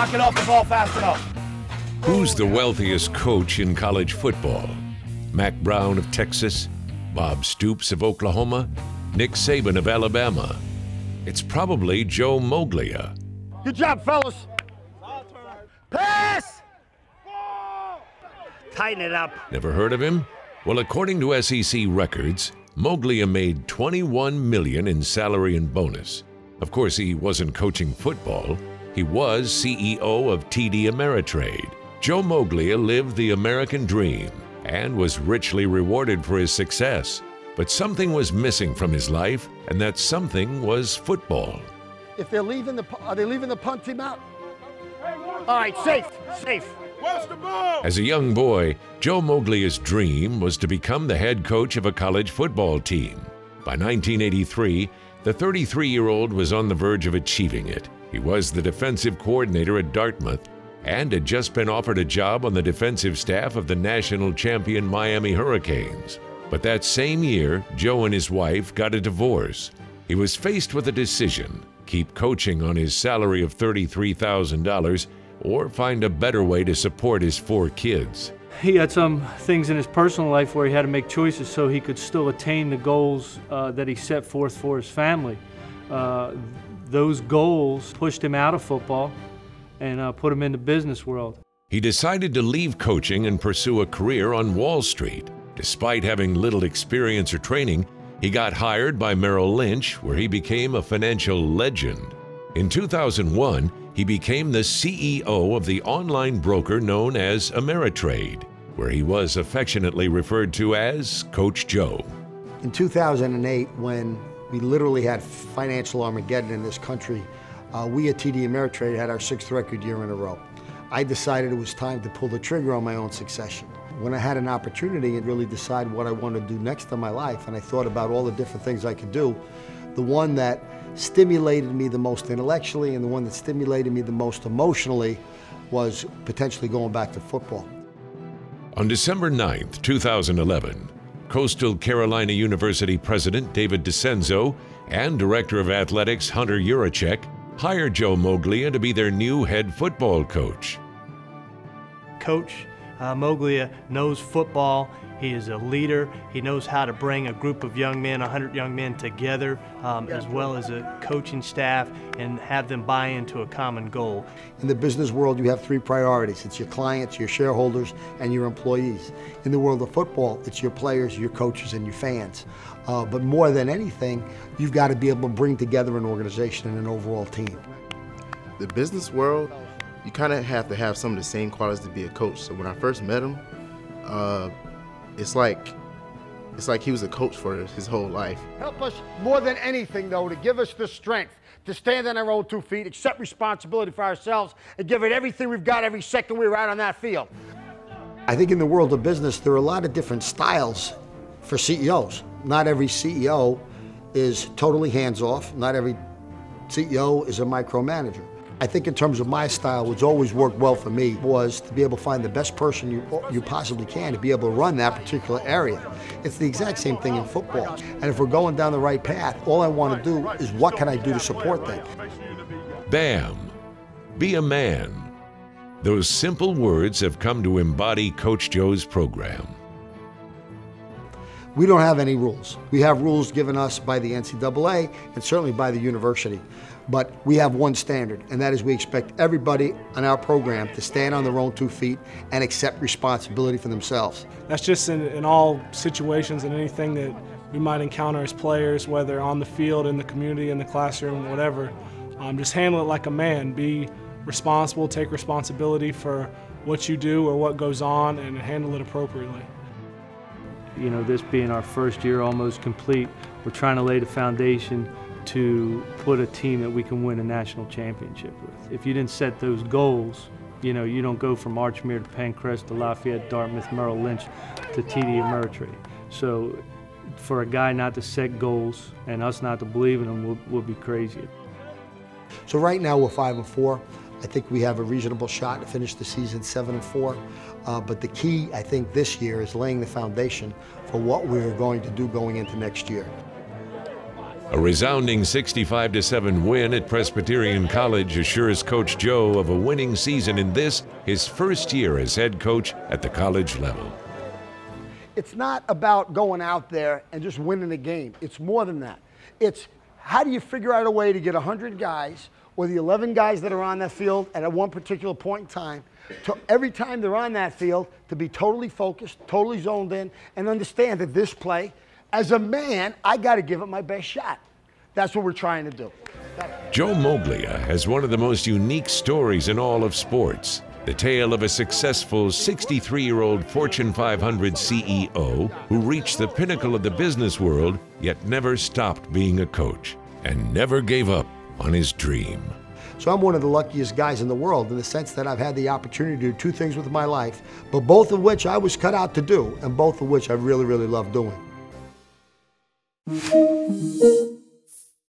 knock it off the ball fast enough. Who's the wealthiest coach in college football? Mac Brown of Texas, Bob Stoops of Oklahoma, Nick Saban of Alabama. It's probably Joe Moglia. Good job, fellas. Pass! Tighten it up. Never heard of him? Well, according to SEC records, Moglia made $21 million in salary and bonus. Of course, he wasn't coaching football. He was CEO of TD Ameritrade. Joe Moglia lived the American dream and was richly rewarded for his success. But something was missing from his life, and that something was football. If they're leaving are they leaving the punt team out? All right, safe. Where's the ball? As a young boy, Joe Moglia's dream was to become the head coach of a college football team. By 1983, the 33-year-old was on the verge of achieving it. He was the defensive coordinator at Dartmouth and had just been offered a job on the defensive staff of the national champion Miami Hurricanes. But that same year, Joe and his wife got a divorce. He was faced with a decision: keep coaching on his salary of $33,000 or find a better way to support his 4 kids. He had some things in his personal life where he had to make choices so he could still attain the goals that he set forth for his family. Those goals pushed him out of football and put him in the business world. He decided to leave coaching and pursue a career on Wall Street. Despite having little experience or training, he got hired by Merrill Lynch, where he became a financial legend. In 2001, he became the CEO of the online broker known as Ameritrade, where he was affectionately referred to as Coach Joe. In 2008, when we literally had financial Armageddon in this country, we at TD Ameritrade had our 6th record year in a row. I decided it was time to pull the trigger on my own succession. When I had an opportunity and really decide what I wanted to do next in my life, and I thought about all the different things I could do, the one that stimulated me the most intellectually and the one that stimulated me the most emotionally was potentially going back to football. On December 9th, 2011, Coastal Carolina University President David DeCenzo and Director of Athletics Hunter Yurachek hired Joe Moglia to be their new head football coach. Coach Moglia knows football. He is a leader. He knows how to bring a group of young men, 100 young men together, as well as a coaching staff, and have them buy into a common goal. In the business world, you have 3 priorities. It's your clients, your shareholders, and your employees. In the world of football, it's your players, your coaches, and your fans. But more than anything, you've got to be able to bring together an organization and an overall team. The business world, you kind of have to have some of the same qualities to be a coach. So when I first met him, it's like he was a coach for his whole life. Help us more than anything, though, to give us the strength to stand on our own 2 feet, accept responsibility for ourselves, and give it everything we've got every second we're out on that field. I think in the world of business, there are a lot of different styles for CEOs. Not every CEO is totally hands-off. Not every CEO is a micromanager. I think in terms of my style, what's always worked well for me was to be able to find the best person you possibly can to be able to run that particular area. It's the exact same thing in football. And if we're going down the right path, all I want to do is what can I do to support that? BAM, be a man. Those simple words have come to embody Coach Joe's program. We don't have any rules. We have rules given us by the NCAA and certainly by the university. But we have one standard, and that is we expect everybody on our program to stand on their own 2 feet and accept responsibility for themselves. That's just in all situations and anything that we might encounter as players, whether on the field, in the community, in the classroom, whatever. Just handle it like a man. Be responsible, take responsibility for what you do or what goes on, and handle it appropriately. You know, this being our first year almost complete, we're trying to lay the foundation to put a team that we can win a national championship with. If you didn't set those goals, you know, you don't go from Archmere to Pancrest to Lafayette, Dartmouth, Merrill Lynch to TD Ameritrade. So for a guy not to set goals and us not to believe in them will be crazy. So right now we're 5-4. I think we have a reasonable shot to finish the season 7-4. But the key, I think, this year is laying the foundation for what we're going to do going into next year. A resounding 65-7 win at Presbyterian College assures Coach Joe of a winning season in this, his first year as head coach at the college level. It's not about going out there and just winning a game. It's more than that. It's how do you figure out a way to get 100 guys or the 11 guys that are on that field at one particular point in time, to every time they're on that field, to be totally focused, totally zoned in, and understand that this play, as a man, I got to give it my best shot. That's what we're trying to do. Joe Moglia has one of the most unique stories in all of sports. The tale of a successful 63-year-old Fortune 500 CEO who reached the pinnacle of the business world, yet never stopped being a coach and never gave up on his dream. So I'm one of the luckiest guys in the world in the sense that I've had the opportunity to do two things with my life, but both of which I was cut out to do, and both of which I really, really love doing.